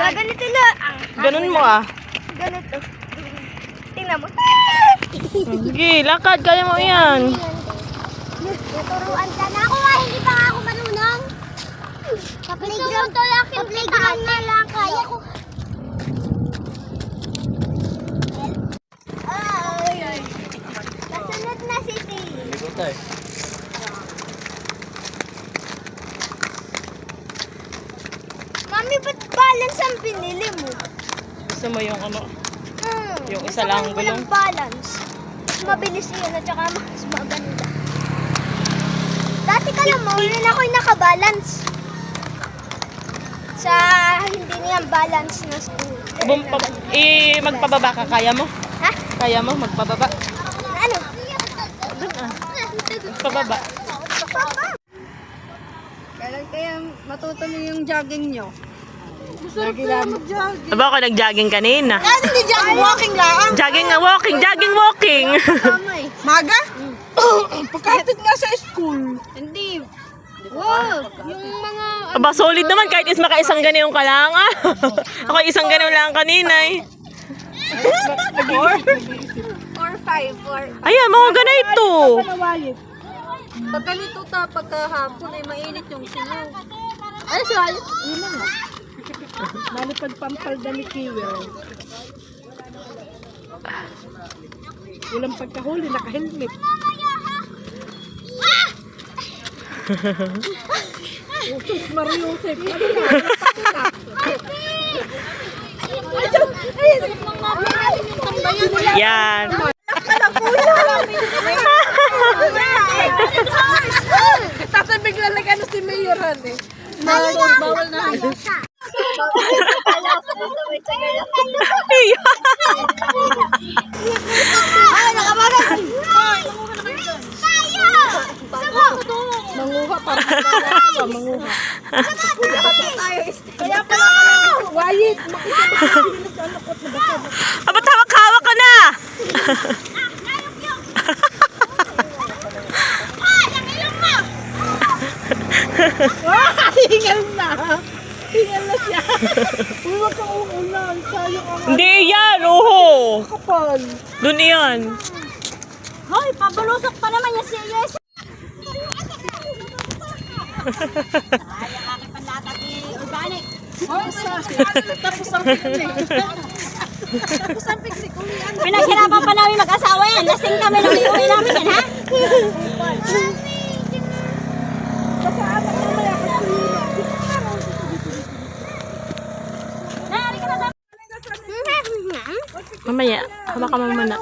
Ganito lang. Ganun mo ah. Ganito. Tingnan mo. Sige, lakad. Kaya mo yan. Naturuan ka na ako hindi pa ako marunong. Sa playground to lang. Sa playground na lang. Kaya ko. Ay. Nasunod na si Tilly. Mami, ba't balance ang pinili mo? Gusto mo yung ano? Yung gusto isa lang ko gulong? walang balance. Mas mabilis yun at saka mas maganda. Dati ka lang mo, yun ako'y nakabalance. Sa hindi niyan balance na school. Magpababa ka. Kaya mo? Ha? Kaya mo? Magpababa? Ano? Magpababa. Kailan kaya matutuloy yung jogging nyo? Lagi lang mag-jogging. Aba ako nag-jogging kanina. Hindi jogging, walking lang. Jogging na walking. Jogging walking. Tama eh. Maga? Pagkatid nga sa school. Hindi. Wow, yung mga... Aba solid naman kahit is makaisang ganyan ka lang ah. Ako isang ganyan lang kanina eh. 4, 5, 4. Ayan, mga ganito. Pag ganito ta, pagkahapon ay mainit yung sinaw. Ay, siya. Yun lang ah. Nalipad pampalda ni Kiwel. Walang pagkahuli, naka-helmet. Usus, Mariusep. Yan. Tapos bigla nag-ano si Mayoran eh. Bawal na. Ay, nakabagal! Manguha para manguha. Kaya pala wayit. Aba hawak-hawak ka na. Hingal na. Hingal na siya. Uy, wag kang uulan. Sayang ang Hindi yan, oho. kapal. Doon yan. Hoy, pabulusok pa naman yung CS. Ay, ang aking panlatag ni organic. Tapos ang picnic. Tapos ang picnic. Pinaghirapan pa namin mag-asawa yan. Lasing kami nang iuwi namin yan, ha? Kasama ka naman ako. Nari ka na. Mamaya, hawakan mo muna.